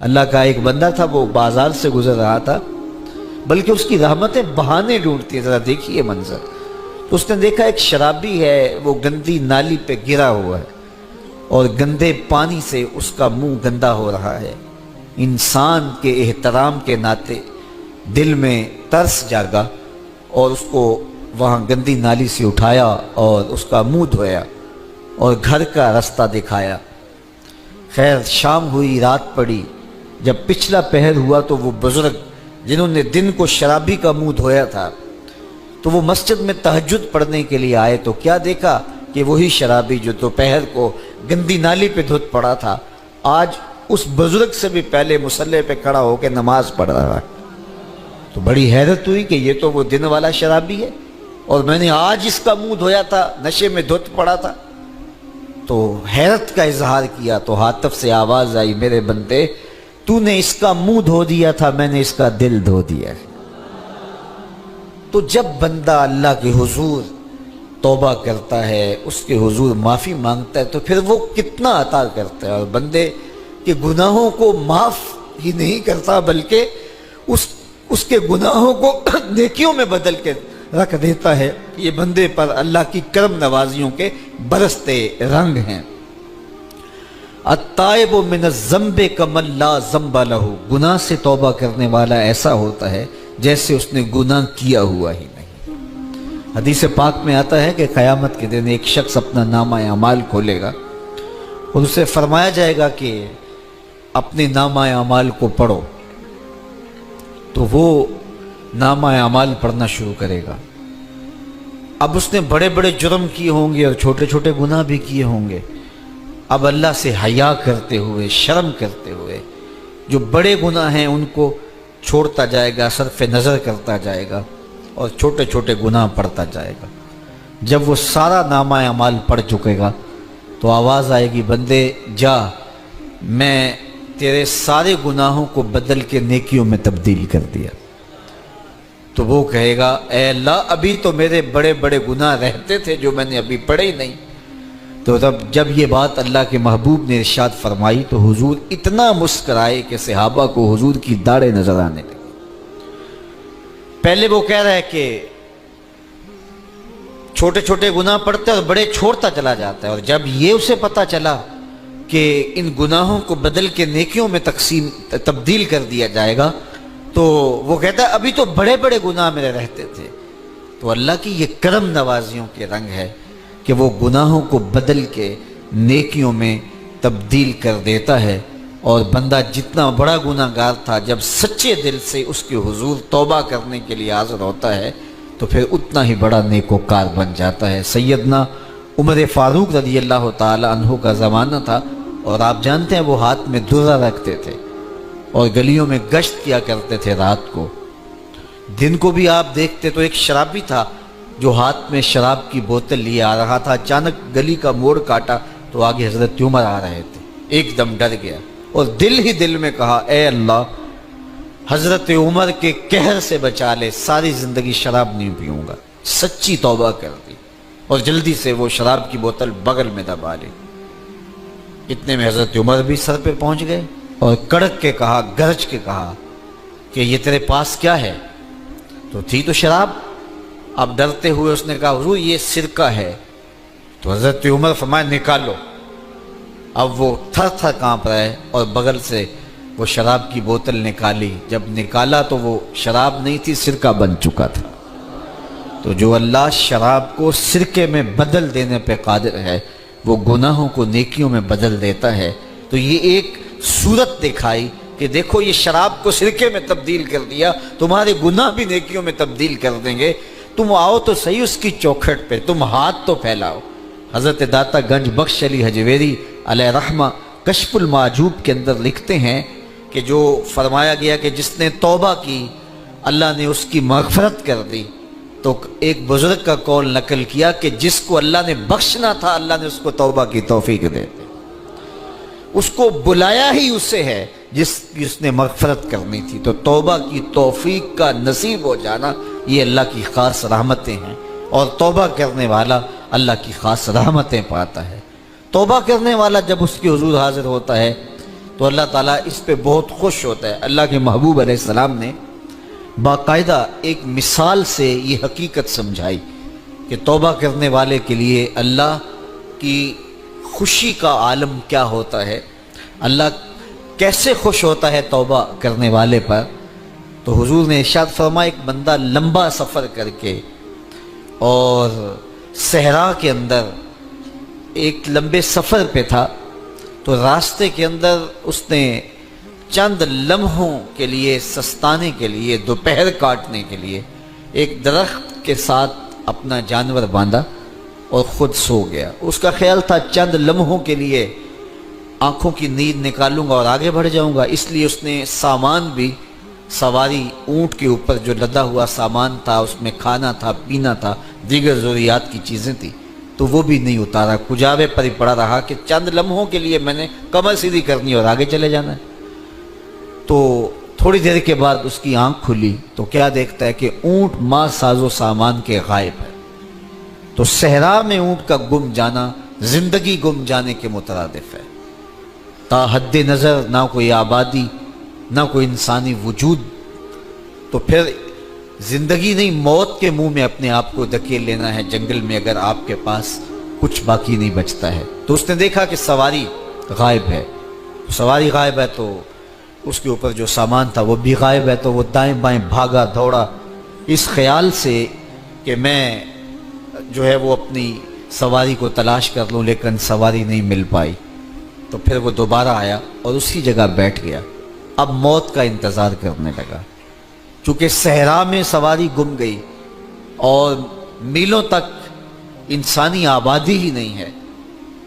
اللہ کا ایک بندہ تھا، وہ بازار سے گزر رہا تھا، بلکہ اس کی رحمتیں بہانے ڈھونڈتی ہیں۔ ذرا دیکھیے منظر۔ تو اس نے دیکھا ایک شرابی ہے، وہ گندی نالی پہ گرا ہوا ہے اور گندے پانی سے اس کا منہ گندا ہو رہا ہے۔ انسان کے احترام کے ناطے دل میں ترس جاگا اور اس کو وہاں گندی نالی سے اٹھایا اور اس کا منہ دھویا اور گھر کا رستہ دکھایا۔ خیر شام ہوئی، رات پڑی، جب پچھلا پہر ہوا تو وہ بزرگ جنہوں نے دن کو شرابی کا منہ دھویا تھا تو وہ مسجد میں تہجد پڑھنے کے لیے آئے تو کیا دیکھا کہ وہی شرابی جو دوپہر کو گندی نالی پہ دھت پڑا تھا آج اس بزرگ سے بھی پہلے مصلی پہ کھڑا ہو کے نماز پڑھ رہا ہے۔ تو بڑی حیرت ہوئی کہ یہ تو وہ دن والا شرابی ہے اور میں نے آج اس کا منہ دھویا تھا، نشے میں دھت پڑا تھا۔ تو حیرت کا اظہار کیا تو ہاتف سے آواز آئی، میرے بندے تو نے اس کا منہ دھو دیا تھا، میں نے اس کا دل دھو دیا ہے۔ تو جب بندہ اللہ کے حضور توبہ کرتا ہے، اس کے حضور معافی مانگتا ہے تو پھر وہ کتنا عطا کرتا ہے، اور بندے کے گناہوں کو معاف ہی نہیں کرتا بلکہ اس کے گناہوں کو نیکیوں میں بدل کے رکھ دیتا ہے۔ یہ بندے پر اللہ کی کرم نوازیوں کے برستے رنگ ہیں۔ التائب من الذنب کمن لا ذنب لہ، گناہ سے توبہ کرنے والا ایسا ہوتا ہے جیسے اس نے گناہ کیا ہوا ہی نہیں۔ حدیث پاک میں آتا ہے کہ قیامت کے دن ایک شخص اپنا نامہ اعمال کھولے گا اور اسے فرمایا جائے گا کہ اپنے نامہ اعمال کو پڑھو، تو وہ نامہ اعمال پڑھنا شروع کرے گا۔ اب اس نے بڑے بڑے جرم کیے ہوں گے اور چھوٹے چھوٹے گناہ بھی کیے ہوں گے۔ اب اللہ سے حیا کرتے ہوئے، شرم کرتے ہوئے جو بڑے گناہ ہیں ان کو چھوڑتا جائے گا، صرف نظر کرتا جائے گا اور چھوٹے چھوٹے گناہ پڑھتا جائے گا۔ جب وہ سارا نامہ اعمال پڑھ چکے گا تو آواز آئے گی، بندے جا، میں تیرے سارے گناہوں کو بدل کے نیکیوں میں تبدیل کر دیا۔ تو وہ کہے گا، اے اللہ ابھی تو میرے بڑے بڑے گناہ رہتے تھے جو میں نے ابھی پڑھے ہی نہیں۔ تو جب یہ بات اللہ کے محبوب نے ارشاد فرمائی تو حضور اتنا مسکرائے کہ صحابہ کو حضور کی داڑھیں نظر آنے لگی۔ پہلے وہ کہہ رہا ہے کہ چھوٹے چھوٹے گناہ پڑھتا ہے اور بڑے چھوڑتا چلا جاتا ہے، اور جب یہ اسے پتا چلا کہ ان گناہوں کو بدل کے نیکیوں میں تبدیل کر دیا جائے گا تو وہ کہتا ہے ابھی تو بڑے بڑے گناہ میرے رہتے تھے۔ تو اللہ کی یہ کرم نوازیوں کے رنگ ہے کہ وہ گناہوں کو بدل کے نیکیوں میں تبدیل کر دیتا ہے، اور بندہ جتنا بڑا گناہ گار تھا جب سچے دل سے اس کے حضور توبہ کرنے کے لیے حاضر ہوتا ہے تو پھر اتنا ہی بڑا نیکوکار بن جاتا ہے۔ سیدنا عمر فاروق رضی اللہ تعالی عنہ کا زمانہ تھا، اور آپ جانتے ہیں وہ ہاتھ میں درہ رکھتے تھے اور گلیوں میں گشت کیا کرتے تھے رات کو۔ دن کو بھی آپ دیکھتے تو ایک شرابی تھا جو ہاتھ میں شراب کی بوتل لیے آ رہا تھا، اچانک گلی کا موڑ کاٹا تو آگے حضرت عمر آ رہے تھے، ایک دم ڈر گیا اور دل ہی دل میں کہا، اے اللہ حضرت عمر کے قہر سے بچا لے، ساری زندگی شراب نہیں پیوں گا۔ سچی توبہ کر دی اور جلدی سے وہ شراب کی بوتل بغل میں دبا لی۔ اتنے میں حضرت عمر بھی سر پہ پہنچ گئے اور کڑک کے کہا، گرج کے کہا کہ یہ تیرے پاس کیا ہے؟ تو تھی تو شراب۔ اب ڈرتے ہوئے اس نے کہا، حضور یہ سرکہ ہے۔ تو حضرت عمر فرمایا، نکالو۔ اب وہ تھر تھر کانپ رہے اور بغل سے وہ شراب کی بوتل نکالی۔ جب نکالا تو وہ شراب نہیں تھی، سرکہ بن چکا تھا۔ تو جو اللہ شراب کو سرکے میں بدل دینے پہ قادر ہے، وہ گناہوں کو نیکیوں میں بدل دیتا ہے۔ تو یہ ایک صورت دکھائی کہ دیکھو یہ شراب کو سرکے میں تبدیل کر دیا، تمہارے گناہ بھی نیکیوں میں تبدیل کر دیں گے۔ تم آؤ تو صحیح اس کی چوکھٹ پہ، تم ہاتھ تو پھیلاؤ۔ حضرت داتا گنج بخش علی حجویری علیہ رحمہ کشف المعجوب کے اندر لکھتے ہیں کہ جو فرمایا گیا کہ جس نے توبہ کی اللہ نے اس کی مغفرت کر دی، تو ایک بزرگ کا قول نقل کیا کہ جس کو اللہ نے بخشنا تھا اللہ نے اس کو توبہ کی توفیق دے دی۔ اس کو بلایا ہی اسے ہے جس نے مغفرت کرنی تھی۔ تو توبہ کی توفیق کا نصیب ہو جانا یہ اللہ کی خاص رحمتیں ہیں، اور توبہ کرنے والا اللہ کی خاص رحمتیں پاتا ہے۔ توبہ کرنے والا جب اس کے حضور حاضر ہوتا ہے تو اللہ تعالیٰ اس پہ بہت خوش ہوتا ہے۔ اللہ کے محبوب علیہ السلام نے باقاعدہ ایک مثال سے یہ حقیقت سمجھائی کہ توبہ کرنے والے کے لیے اللہ کی خوشی کا عالم کیا ہوتا ہے، اللہ کیسے خوش ہوتا ہے توبہ کرنے والے پر۔ تو حضور نے ارشاد فرمایا ایک بندہ لمبا سفر کر کے اور صحرا کے اندر ایک لمبے سفر پہ تھا، تو راستے کے اندر اس نے چند لمحوں کے لیے سستانے کے لیے، دوپہر کاٹنے کے لیے ایک درخت کے ساتھ اپنا جانور باندھا اور خود سو گیا۔ اس کا خیال تھا چند لمحوں کے لیے آنکھوں کی نیند نکالوں گا اور آگے بڑھ جاؤں گا، اس لیے اس نے سامان بھی، سواری اونٹ کے اوپر جو لدا ہوا سامان تھا، اس میں کھانا تھا، پینا تھا، دیگر ضروریات کی چیزیں تھیں، تو وہ بھی نہیں اتارا، کجاوے پر ہی پڑا رہا کہ چند لمحوں کے لیے میں نے کمر سیدھی کرنی اور آگے چلے جانا ہے۔ تو تھوڑی دیر کے بعد اس کی آنکھ کھلی تو کیا دیکھتا ہے کہ اونٹ ماں ساز و سامان کے غائب ہے۔ تو صحرا میں اونٹ کا گم جانا زندگی گم جانے کے مترادف ہے۔ تا حد نظر نہ کوئی آبادی، نہ کوئی انسانی وجود، تو پھر زندگی نہیں موت کے منہ میں اپنے آپ کو دھکیل لینا ہے جنگل میں، اگر آپ کے پاس کچھ باقی نہیں بچتا ہے۔ تو اس نے دیکھا کہ سواری غائب ہے، سواری غائب ہے تو اس کے اوپر جو سامان تھا وہ بھی غائب ہے، تو وہ دائیں بائیں بھاگا دوڑا اس خیال سے کہ میں جو ہے وہ اپنی سواری کو تلاش کر لوں، لیکن سواری نہیں مل پائی۔ تو پھر وہ دوبارہ آیا اور اسی جگہ بیٹھ گیا، اب موت کا انتظار کرنے لگا۔ چونکہ صحرا میں سواری گم گئی اور میلوں تک انسانی آبادی ہی نہیں ہے،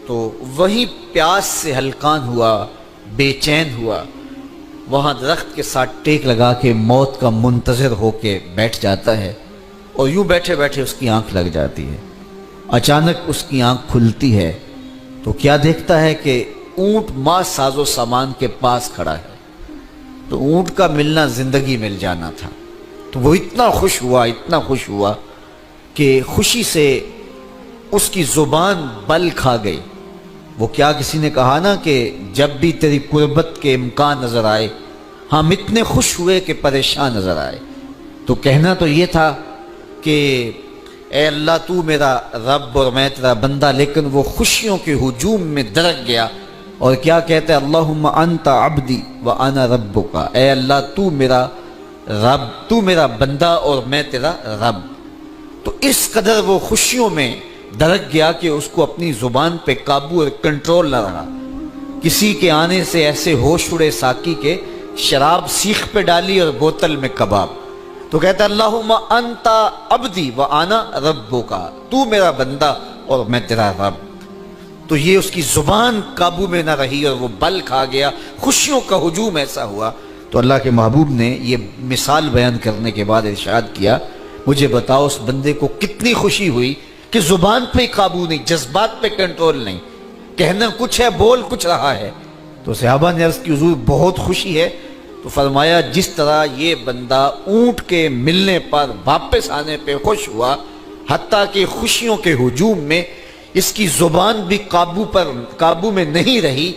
تو وہی پیاس سے ہلکان ہوا، بے چین ہوا، وہاں درخت کے ساتھ ٹیک لگا کے موت کا منتظر ہو کے بیٹھ جاتا ہے، اور یوں بیٹھے بیٹھے اس کی آنکھ لگ جاتی ہے۔ اچانک اس کی آنکھ کھلتی ہے تو کیا دیکھتا ہے کہ اونٹ ماں ساز و سامان کے پاس کھڑا ہے۔ تو اونٹ کا ملنا زندگی مل جانا تھا، تو وہ اتنا خوش ہوا کہ خوشی سے اس کی زبان بل کھا گئی۔ وہ کیا کسی نے کہا نا کہ جب بھی تیری قربت کے امکان نظر آئے ہم اتنے خوش ہوئے کہ پریشان نظر آئے۔ تو کہنا تو یہ تھا کہ اے اللہ تو میرا رب اور میں تیرا بندہ، لیکن وہ خوشیوں کے ہجوم میں درک گیا اور کیا کہتا ہے، اللہم انت عبدی وانا ربک، اے اللہ تو میرا رب، تو میرا بندہ اور میں تیرا رب۔ تو اس قدر وہ خوشیوں میں درک گیا کہ اس کو اپنی زبان پہ قابو اور کنٹرول نہ رہا۔ کسی کے آنے سے ایسے ہوش اڑے ساقی کے، شراب سیخ پہ ڈالی اور بوتل میں کباب۔ تو کہتا ہے اللہم انت عبدی وانا ربک، تو میرا بندہ اور میں تیرا رب۔ تو یہ اس کی زبان قابو میں نہ رہی اور وہ بل کھا گیا، خوشیوں کا ہجوم ایسا ہوا۔ تو اللہ کے محبوب نے یہ مثال بیان کرنے کے بعد ارشاد کیا، مجھے بتاؤ اس بندے کو کتنی خوشی ہوئی کہ زبان پہ قابو نہیں، جذبات پہ کنٹرول نہیں، کہنا کچھ ہے بول کچھ رہا ہے۔ تو صحابہ نے عرض کی حضور بہت خوشی ہے۔ تو فرمایا جس طرح یہ بندہ اونٹ کے ملنے پر واپس آنے پہ خوش ہوا، حتیٰ کہ خوشیوں کے ہجوم میں اس کی زبان بھی قابو میں نہیں رہی،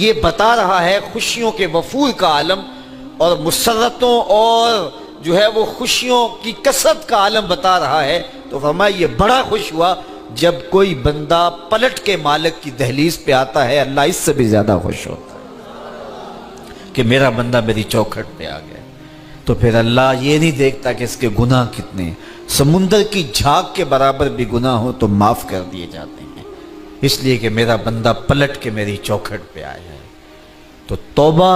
یہ بتا رہا ہے خوشیوں کے وفور کا عالم اور مسرتوں اور جو ہے وہ خوشیوں کی کثرت کا عالم بتا رہا ہے۔ تو فرمایا یہ بڑا خوش ہوا جب کوئی بندہ پلٹ کے مالک کی دہلیز پہ آتا ہے، اللہ اس سے بھی زیادہ خوش ہوتا ہے کہ میرا بندہ میری چوکھٹ پہ آ گیا۔ تو پھر اللہ یہ نہیں دیکھتا کہ اس کے گناہ کتنے ہیں، سمندر کی جھاگ کے برابر بھی گناہ ہو تو معاف کر دیے جاتے ہیں، اس لیے کہ میرا بندہ پلٹ کے میری چوکھٹ پہ آیا ہے۔ تو توبہ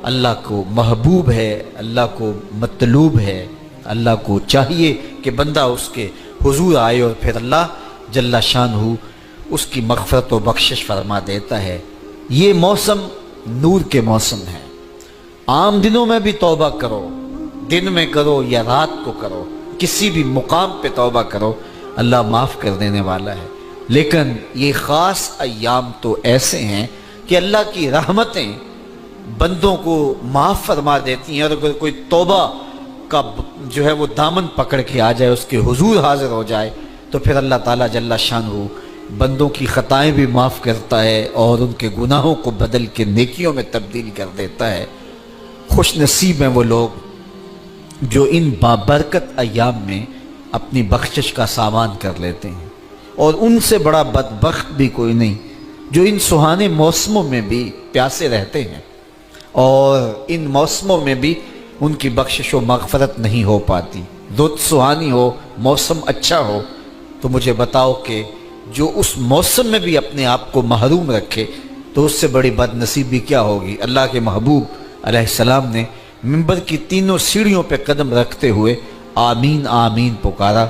اللہ کو محبوب ہے، اللہ کو مطلوب ہے، اللہ کو چاہیے کہ بندہ اس کے حضور آئے اور پھر اللہ جل شانہ اس کی مغفرت و بخشش فرما دیتا ہے۔ یہ موسم نور کے موسم ہے، عام دنوں میں بھی توبہ کرو، دن میں کرو یا رات کو کرو، کسی بھی مقام پہ توبہ کرو، اللہ معاف کر دینے والا ہے۔ لیکن یہ خاص ایام تو ایسے ہیں کہ اللہ کی رحمتیں بندوں کو معاف فرما دیتی ہیں، اور اگر کوئی توبہ کا جو ہے وہ دامن پکڑ کے آ جائے، اس کے حضور حاضر ہو جائے، تو پھر اللہ تعالیٰ جل شانہ بندوں کی خطائیں بھی معاف کرتا ہے اور ان کے گناہوں کو بدل کے نیکیوں میں تبدیل کر دیتا ہے۔ خوش نصیب ہیں وہ لوگ جو ان بابرکت ایام میں اپنی بخشش کا سامان کر لیتے ہیں، اور ان سے بڑا بدبخت بھی کوئی نہیں جو ان سہانے موسموں میں بھی پیاسے رہتے ہیں اور ان موسموں میں بھی ان کی بخشش و مغفرت نہیں ہو پاتی۔ رت سہانی ہو، موسم اچھا ہو، تو مجھے بتاؤ کہ جو اس موسم میں بھی اپنے آپ کو محروم رکھے تو اس سے بڑی بد نصیبی کیا ہوگی۔ اللہ کے محبوب علیہ السلام نے منبر کی تینوں سیڑھیوں پہ قدم رکھتے ہوئے آمین آمین پکارا،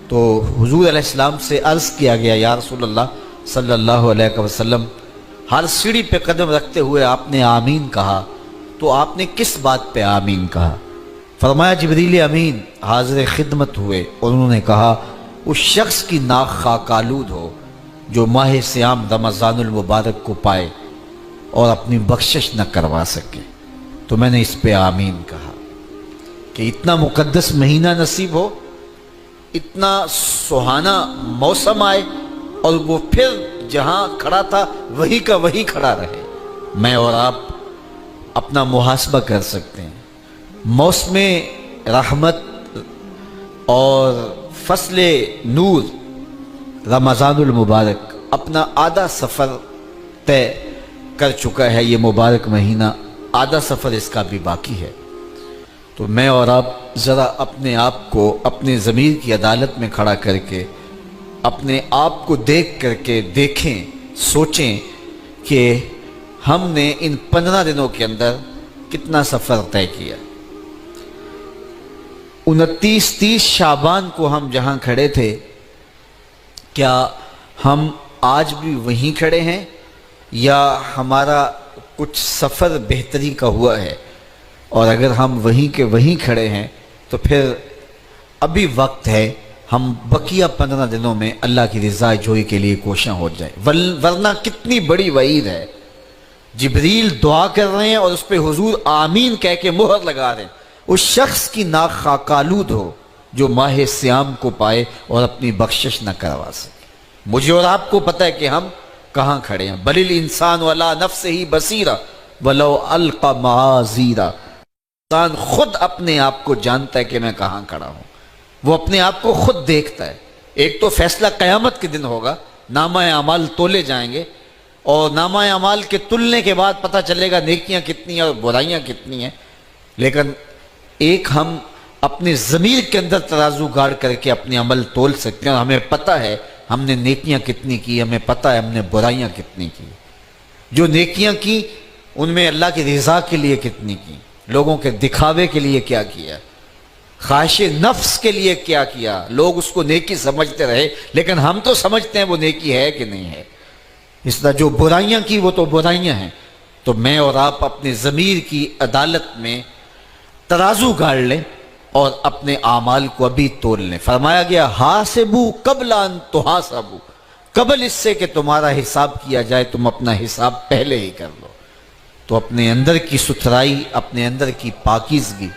تو حضور علیہ السلام سے عرض کیا گیا یا رسول اللہ صلی اللہ علیہ وسلم، ہر سیڑھی پہ قدم رکھتے ہوئے آپ نے آمین کہا، تو آپ نے کس بات پہ آمین کہا؟ فرمایا جبریل امین حاضر خدمت ہوئے اور انہوں نے کہا اس شخص کی ناک خاک آلود ہو جو ماہ صیام رمضان المبارک کو پائے اور اپنی بخشش نہ کروا سکے۔ تو میں نے اس پہ آمین کہا کہ اتنا مقدس مہینہ نصیب ہو، اتنا سہانا موسم آئے اور وہ پھر جہاں کھڑا تھا وہی کا وہی کھڑا رہے۔ میں اور آپ اپنا محاسبہ کر سکتے ہیں۔ موسم رحمت اور فصل نور رمضان المبارک اپنا آدھا سفر طے کر چکا ہے، یہ مبارک مہینہ آدھا سفر اس کا بھی باقی ہے۔ تو میں اور آپ ذرا اپنے آپ کو اپنے ضمیر کی عدالت میں کھڑا کر کے اپنے آپ کو دیکھ کر کے دیکھیں، سوچیں کہ ہم نے ان 15 دنوں کے اندر کتنا سفر طے کیا۔ 29-30 شعبان کو ہم جہاں کھڑے تھے، کیا ہم آج بھی وہیں کھڑے ہیں یا ہمارا کچھ سفر بہتری کا ہوا ہے؟ اور اگر ہم وہیں کے وہیں کھڑے ہیں تو پھر ابھی وقت ہے ہم بقیہ 15 دنوں میں اللہ کی رضا جوئی کے لیے کوشاں ہو جائیں، ورنہ کتنی بڑی وعید ہے۔ جبریل دعا کر رہے ہیں اور اس پہ حضور آمین کہہ کے مہر لگا رہے ہیں، اس شخص کی ناک خاک آلود ہو جو ماہ صیام کو پائے اور اپنی بخشش نہ کروا سکے۔ مجھے اور آپ کو پتہ ہے کہ ہم کہاں کھڑے ہیں۔ بل الانسان علی نفسہ بصیرہ ولو القی معاذیرہ، انسان خود اپنے آپ کو جانتا ہے کہ میں کہاں کھڑا ہوں، وہ اپنے آپ کو خود دیکھتا ہے۔ ایک تو فیصلہ قیامت کے دن ہوگا، نامہ اعمال تولے جائیں گے اور نامہ اعمال کے تلنے کے بعد پتہ چلے گا نیکیاں کتنی ہیں اور برائیاں کتنی ہیں۔ لیکن ایک ہم اپنے ضمیر کے اندر ترازو گاڑ کر کے اپنے عمل تول سکتے ہیں اور ہمیں پتہ ہے ہم نے نیکیاں کتنی کی، ہمیں پتہ ہے ہم نے برائیاں کتنی کی۔ جو نیکیاں کی ان میں اللہ کی رضا کے لیے کتنی کی، لوگوں کے دکھاوے کے لیے کیا کیا، خواہش نفس کے لیے کیا کیا۔ لوگ اس کو نیکی سمجھتے رہے لیکن ہم تو سمجھتے ہیں وہ نیکی ہے کہ نہیں ہے۔ اس طرح جو برائیاں کی وہ تو برائیاں ہیں۔ تو میں اور آپ اپنے ضمیر کی عدالت میں ترازو گاڑ لیں اور اپنے اعمال کو ابھی تول لیں۔ فرمایا گیا حاسبو قبل ان تحاسبو، قبل اس سے کہ تمہارا حساب کیا جائے تم اپنا حساب پہلے ہی کر لو۔ تو اپنے اندر کی ستھرائی، اپنے اندر کی پاکیزگی